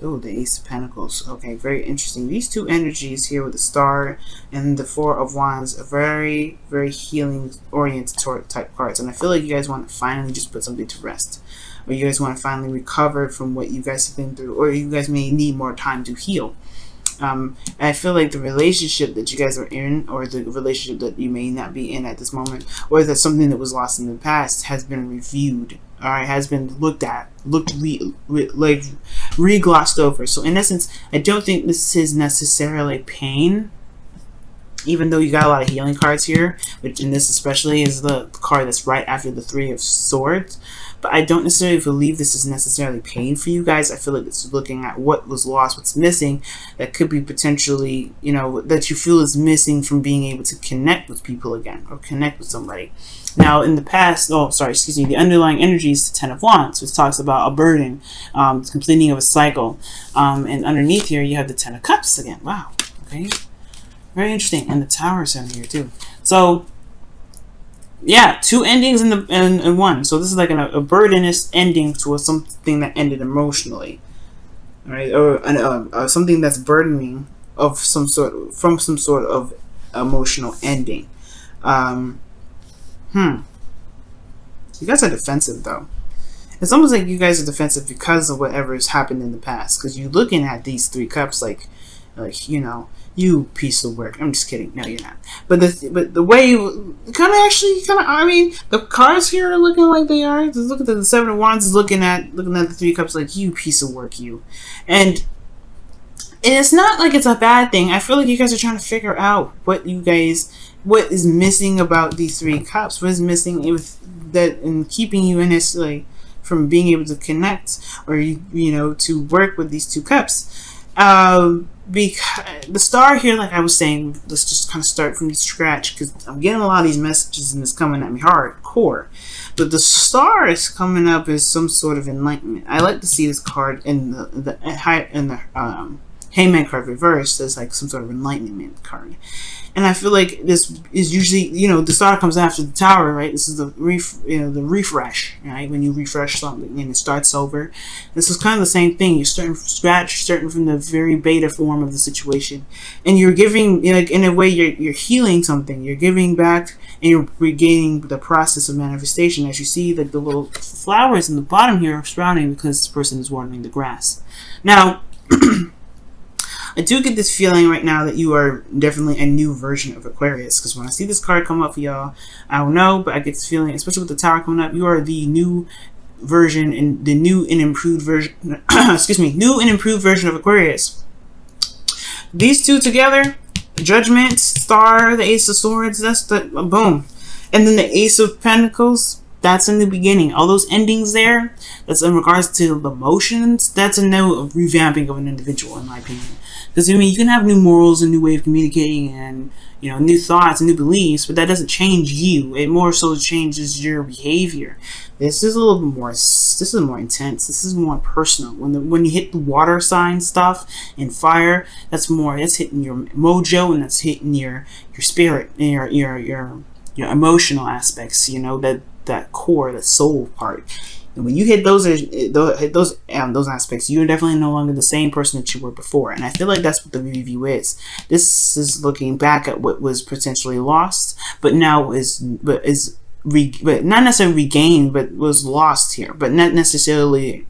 Oh, the Ace of Pentacles. Okay, very interesting. These two energies here with the Star and the Four of Wands are very, very healing oriented type cards. And I feel like you guys want to finally just put something to rest. Or you guys want to finally recover from what you guys have been through. Or you guys may need more time to heal. And I feel like the relationship that you guys are in, or the relationship that you may not be in at this moment, or that something that was lost in the past has been reviewed, alright, has been looked at, re-glossed over. So in essence, I don't think this is necessarily pain, even though you got a lot of healing cards here, which in this especially is the card that's right after the Three of Swords. But I don't necessarily believe this is necessarily pain for you guys. I feel like it's looking at what was lost, what's missing, that could be potentially, you know, that you feel is missing from being able to connect with people again, or connect with somebody. Now, in the past, the underlying energy is the Ten of Wands, which talks about a burden, completing of a cycle. And underneath here, you have the Ten of Cups again. Wow. Okay. Very interesting. And the Tower is in here, too. So, yeah, two endings in one. So this is like a burdenous ending to something that ended emotionally, all right, or something that's burdening of some sort of emotional ending. You guys are defensive though. It's almost like you guys are defensive because of whatever has happened in the past. Because you're looking at these three cups like you know, you piece of work. I'm just kidding. No, you're not. But the way you I mean, the cards here are looking like they are. Just look at the Seven of Wands is looking at the Three Cups like, you piece of work, you. And it's not like it's a bad thing. I feel like you guys are trying to figure out what is missing about these Three Cups. What is missing with that and keeping you in this, like, from being able to connect, or you know, to work with these two cups. Because the Star here, like I was saying, let's just kind of start from the scratch, because I'm getting a lot of these messages and it's coming at me hardcore. But the Star is coming up as some sort of enlightenment. I like to see this card in the Hangman card reversed as like some sort of enlightenment card. And I feel like this is usually, you know, the Star comes after the Tower, right? This is the refresh, right? When you refresh something and it starts over. This is kind of the same thing. You're starting from scratch, starting from the very beta form of the situation, and you're giving, like, in a way, you're healing something. You're giving back, and you're regaining the process of manifestation. As you see that the little flowers in the bottom here are sprouting because this person is watering the grass. Now. I do get this feeling right now that you are definitely a new version of Aquarius, because when I see this card come up for y'all, I don't know, but I get this feeling, especially with the Tower coming up, you are the new version and the new and improved version new and improved version of Aquarius. These two together, Judgment, Star, the Ace of Swords, that's the boom. And then the Ace of Pentacles, that's in the beginning. All those endings there, that's in regards to the emotions, that's a new revamping of an individual, in my opinion. Because, I mean, you can have new morals, a new way of communicating, and, you know, new thoughts and new beliefs, but that doesn't change you. It more so changes your behavior. This is a little bit more, this is more intense. This is more personal. When you hit the water sign stuff and fire, that's hitting your mojo, and that's hitting your spirit and your emotional aspects, you know, that core, that soul part. And when you hit those aspects, you're definitely no longer the same person that you were before. And I feel like that's what the review is. This is looking back at what was potentially lost, but now but not necessarily regained, but was lost here, but not necessarily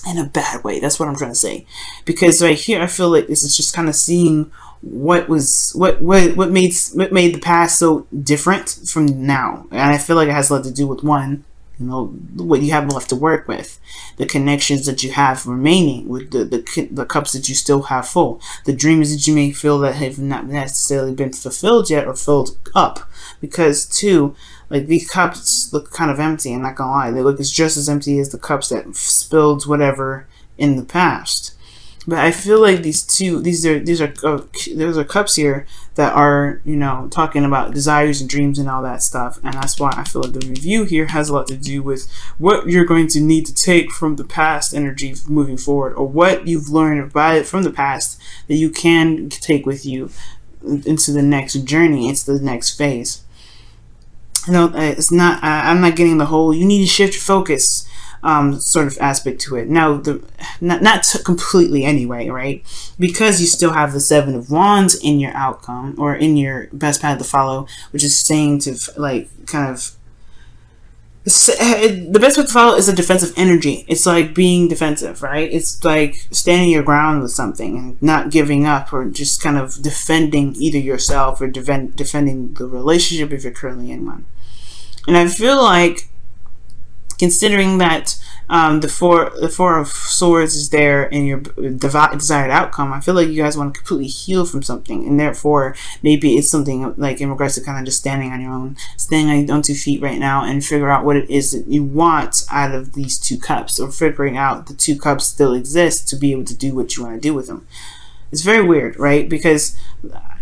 in a bad way. That's what I'm trying to say. Because right here, I feel like this is just kind of seeing what made the past so different from now. And I feel like it has a lot to do with, one, you know, what you have left to work with, the connections that you have remaining with the cups that you still have full, the dreams that you may feel that have not necessarily been fulfilled yet or filled up. Because, two, like, these cups look kind of empty. I'm not gonna lie, they look just as empty as the cups that spilled whatever in the past. But I feel like these are cups here that are, you know, talking about desires and dreams and all that stuff. And that's why I feel like the review here has a lot to do with what you're going to need to take from the past energy moving forward, or what you've learned from the past that you can take with you into the next journey, into the next phase. You know, it's not, I'm not getting the whole, you need to shift your focus. sort of aspect to it. Now, not completely anyway, right? Because you still have the Seven of Wands in your outcome, or in your best path to follow, which is saying to like kind of, the best way to follow is a defensive energy. It's like being defensive, right? It's like standing your ground with something and not giving up, or just kind of defending either yourself or defending the relationship if you're currently in one. And I feel like, considering that the four of swords is there in your desired outcome, I feel like you guys want to completely heal from something, and therefore maybe it's something like in regards to kind of just standing on your own, standing on 2 feet right now, and figure out what it is that you want out of these 2 cups, or figuring out the 2 cups still exist to be able to do what you want to do with them. It's very weird, right? Because,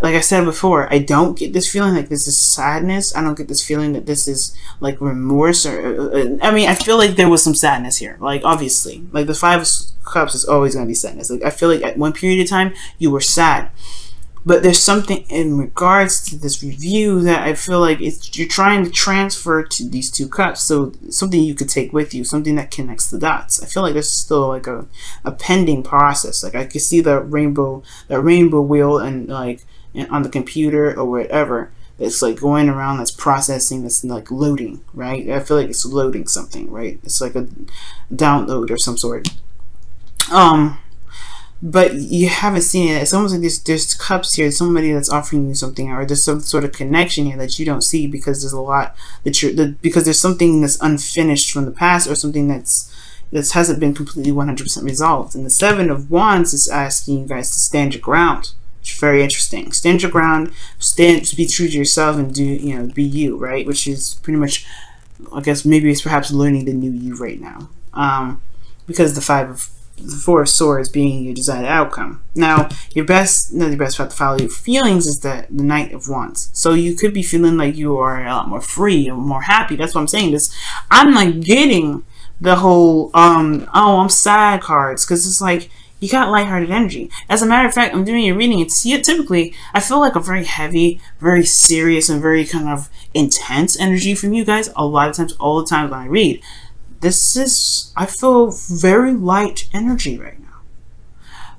like I said before, I don't get this feeling like this is sadness. I don't get this feeling that this is like remorse, or I mean, I feel like there was some sadness here. Like, obviously, like the 5 of Cups is always going to be sadness. Like, I feel like at one period of time you were sad, but there's something in regards to this review that I feel like you're trying to transfer to these 2 cups. So something you could take with you, something that connects the dots. I feel like there's still like a pending process. Like, I could see the rainbow wheel, and like on the computer or whatever, it's like going around, that's processing, that's like loading, right? I feel like it's loading something, right? It's like a download or some sort. But you haven't seen it. It's almost like there's cups here, somebody that's offering you something, or there's some sort of connection here that you don't see, because there's a lot that because there's something that's unfinished from the past, or something that hasn't been completely 100% resolved. And the 7 of Wands is asking you guys to stand your ground. It's very interesting. Stand your ground, be true to yourself, and be you, right? Which is pretty much, I guess maybe it's perhaps learning the new you right now. Because the 4 of Swords being your desired outcome. Now, your best path to follow your feelings is the Knight of Wands. So you could be feeling like you are a lot more free or more happy. That's what I'm saying. I'm like getting the whole oh, I'm sad cards, because it's like you got lighthearted energy. As a matter of fact, I'm doing your reading, and typically I feel like a very heavy, very serious, and very kind of intense energy from you guys a lot of times, all the time when I read. I feel very light energy right now.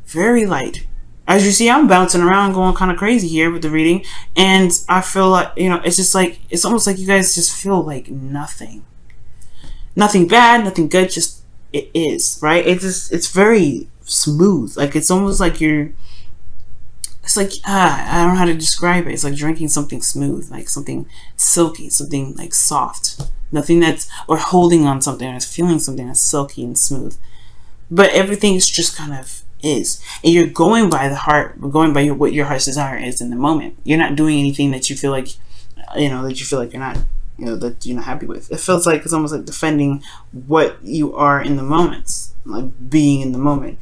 Very light. As you see, I'm bouncing around, going kind of crazy here with the reading, and I feel like, it's just like, it's almost like you guys just feel like nothing. Nothing bad, nothing good, just it is, right? It's very smooth. Like, it's almost like it's like, I don't know how to describe it. It's like drinking something smooth, like something silky, something like soft. Nothing or holding on something, or feeling something that's silky and smooth. But everything is just kind of is. And you're going by the heart, going by what your heart's desire is in the moment. You're not doing anything that you feel like, you're not, that you're not happy with. It feels like it's almost like defending what you are in the moments, like being in the moment.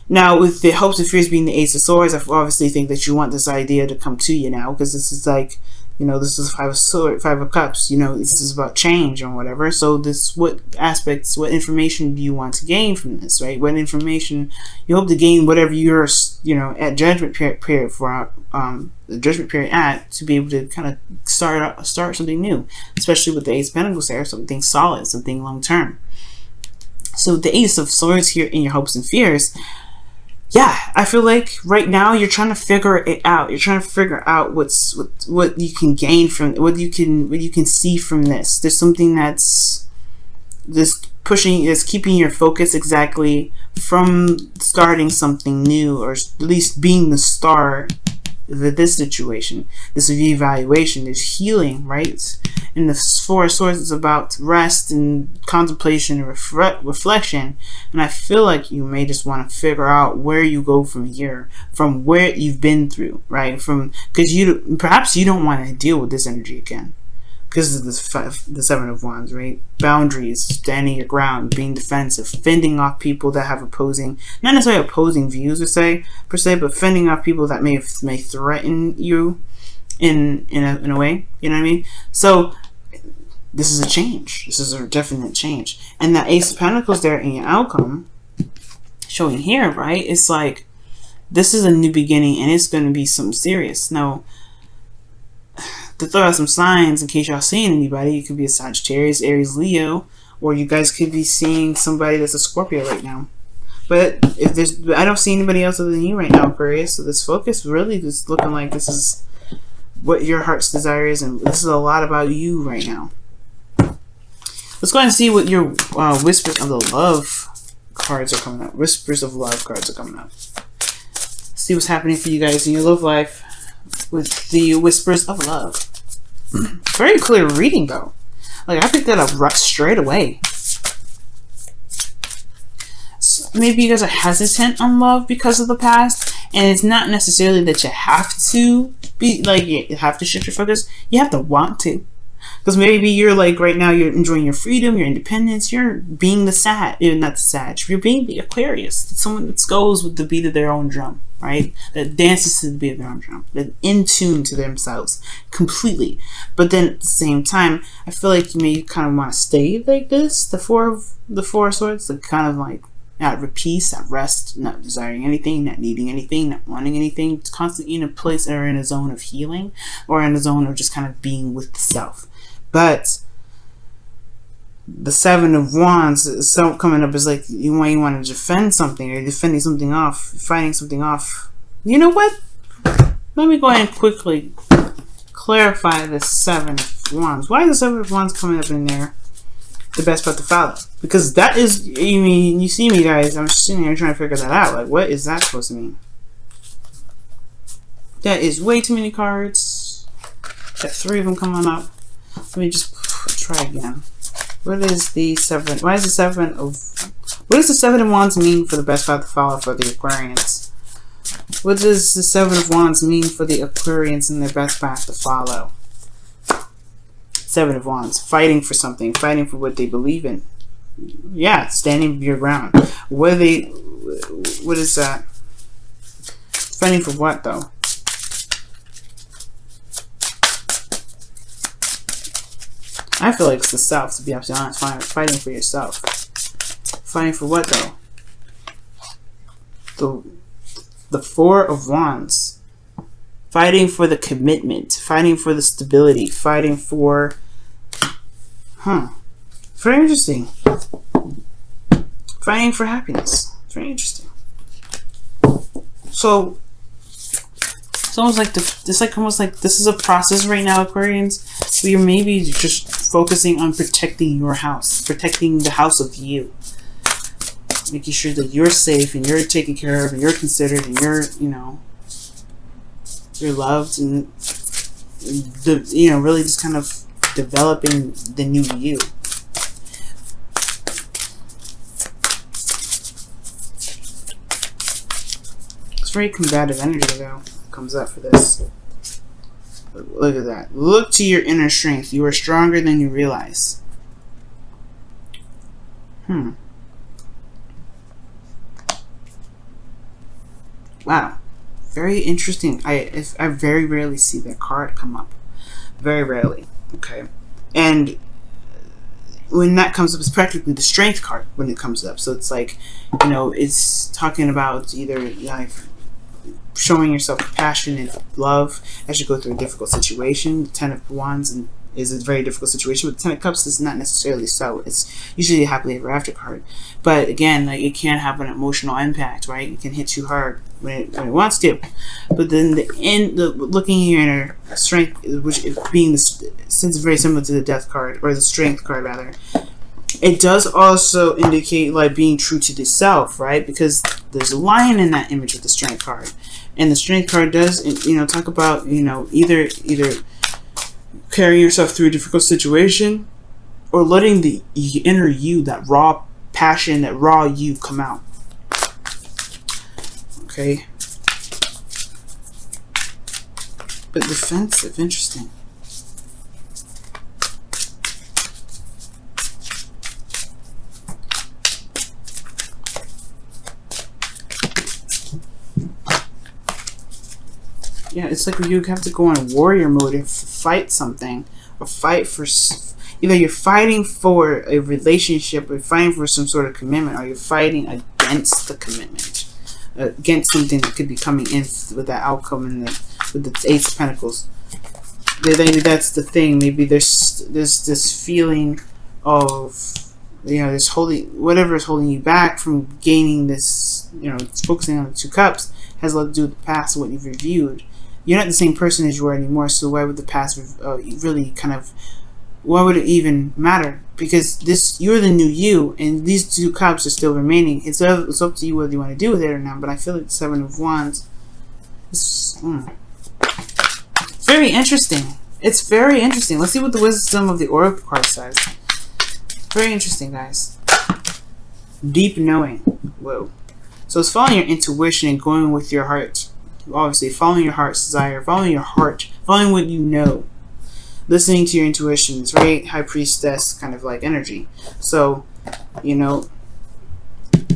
Now, with the hopes and fears being the Ace of Swords, I obviously think that you want this idea to come to you now, because this is like, this is 5 of Cups. This is about change or whatever. So what information do you want to gain from this, right? What information you hope to gain, whatever you're, at judgment period for the judgment period to be able to kind of start something new, especially with the Ace of Pentacles there, something solid, something long term. So the Ace of Swords here in your hopes and fears. Yeah, I feel like right now you're trying to figure it out. You're trying to figure out what you can gain from, what you can see from this. There's something that's keeping your focus exactly from starting something new, or at least being the star of this situation. This reevaluation, there's healing, right? And the 4 of Swords is about rest and contemplation and reflection. And I feel like you may just want to figure out where you go from here, from where you've been through, right? Because perhaps you don't want to deal with this energy again, because of the 7 of Wands, right? Boundaries, standing your ground, being defensive, fending off people that have not necessarily opposing views per se, but fending off people that may threaten you in a way. You know what I mean? So this is a change. This is a definite change. And that Ace of Pentacles there in your outcome, showing here, right? It's like, this is a new beginning, and it's going to be something serious. Now, to throw out some signs in case y'all seeing anybody, it could be a Sagittarius, Aries, Leo, or you guys could be seeing somebody that's a Scorpio right now. But if there's, I don't see anybody else other than you right now, Aquarius. So this focus really is looking like this is what your heart's desire is, and this is a lot about you right now. Let's go ahead and see what your Whispers of the Love cards are coming up. Whispers of Love cards are coming up. See what's happening for you guys in your love life with the Whispers of Love. Very clear reading, though. Like, I picked that up right straight away. So maybe you guys are hesitant on love because of the past, and it's not necessarily that you have to be, like, you have to shift your focus. You have to want to. Because maybe you're like, right now, you're enjoying your freedom, your independence, you're being the Sag, not the Sag, you're being the Aquarius. Someone that goes with the beat of their own drum, right? That dances to the beat of their own drum. That in tune to themselves completely. But then at the same time, I feel like you may kind of want to stay like this, the Four of Swords, the kind of like at peace, at rest, not desiring anything, not needing anything, not wanting anything, constantly in a place or in a zone of healing, or in a zone of just kind of being with the self. But the Seven of Wands is so coming up is like you want to defend something, or you're defending something off, fighting something off. You know what? Let me go ahead and quickly clarify the Seven of Wands. Why is the Seven of Wands coming up in there? The best path to follow, because that is, I mean, you see me, guys. I'm just sitting here trying to figure that out. Like, what is that supposed to mean? That is way too many cards. Got 3 of them coming up. Let me just try again. What is the seven? Why is the Seven of? What does the Seven of Wands mean for the best path to follow for the Aquarians? What does the Seven of Wands mean for the Aquarians and their best path to follow? Seven of Wands, fighting for something, fighting for what they believe in. Yeah, standing your ground. What are they? What is that? Fighting for what, though? I feel like it's the self, to be absolutely honest. Fighting for yourself. Fighting for what, though? The Four of Wands. Fighting for the commitment. Fighting for the stability. Fighting for... Very interesting. Fighting for happiness. Very interesting. So... It's almost like almost like this is a process right now, Aquarians, where you're maybe just focusing on protecting your house, protecting the house of you, making sure that you're safe and you're taken care of and you're considered and you're, you know, you're loved, and the, you know, really just kind of developing the new you. It's very combative energy, though. Comes up for this. Look at that. Look to your inner strength. You are stronger than you realize. Wow. Very interesting. I very rarely see that card come up. Very rarely. Okay. And when that comes up, it's practically the strength card when it comes up. So it's like, you know, it's talking about either like showing yourself compassion and love as you go through a difficult situation. The Ten of Wands is a very difficult situation, but the Ten of Cups is not necessarily so. It's usually a happily ever after card. But again, like, it can have an emotional impact, right? It can hit you hard when it wants to. But then looking at your inner strength, which being since it's very similar to the Death card, or the Strength card rather, it does also indicate like being true to the self, right? Because there's a lion in that image with the Strength card. And the Strength card does, you know, talk about, you know, either carrying yourself through a difficult situation, or letting the inner you, that raw passion, that raw you come out. Okay. But defensive, interesting. Yeah, it's like you have to go on warrior mode and fight something, or fight for, either you're fighting for a relationship, or fighting for some sort of commitment, or you're fighting against the commitment, against something that could be coming in with that outcome, and with the Ace of Pentacles. Maybe that's the thing. Maybe there's this feeling of you know, this holding, whatever is holding you back from gaining this, you know, focusing on the 2 cups has a lot to do with the past, what you've reviewed. You're not the same person as you are anymore, so why would the past really kind of, why would it even matter? Because this, you're the new you, and these 2 cups are still remaining. It's up to you whether you want to do with it or not, but I feel like the 7 of Wands is very interesting. It's very interesting. Let's see what the wisdom of the Oracle card says. Very interesting, guys. Deep knowing. Whoa. So it's following your intuition and going with your heart. Obviously, following your heart's desire, following your heart, following what you know. Listening to your intuition. It's very High Priestess kind of like energy. So, you know,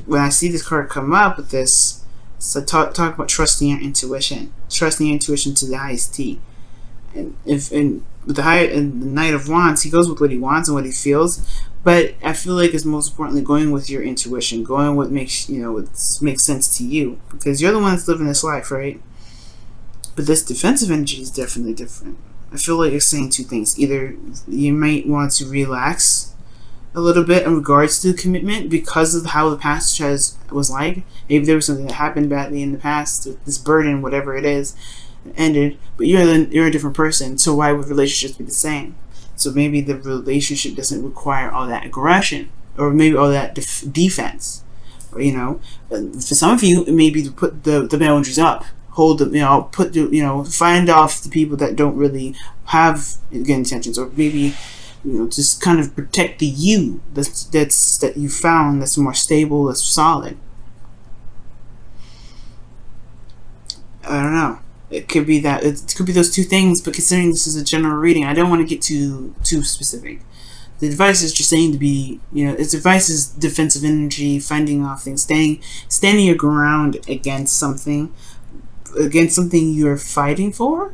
when I see this card come up with this, so talk about trusting your intuition. Trusting your intuition to the highest T. And with the Knight of Wands, he goes with what he wants and what he feels. But I feel like it's most importantly going with your intuition, going what makes, you know, what makes sense to you, because you're the one that's living this life, right? But this defensive energy is definitely different. I feel like it's saying 2 things. Either you might want to relax a little bit in regards to the commitment because of how the past was like. Maybe there was something that happened badly in the past, this burden, whatever it is, ended. But you're a different person, so why would relationships be the same? So maybe the relationship doesn't require all that aggression, or maybe all that defense. Or, you know, for some of you, it may be to put the boundaries up, hold them, you know, put the, you know, find off the people that don't really have good intentions, or maybe, you know, just kind of protect the you that you found that's more stable, that's solid. I don't know. It could be that, it could be those 2 things, but considering this is a general reading, I don't want to get too specific. The advice is just saying to be, you know, its advice is defensive energy, finding off things, standing your ground against something you're fighting for,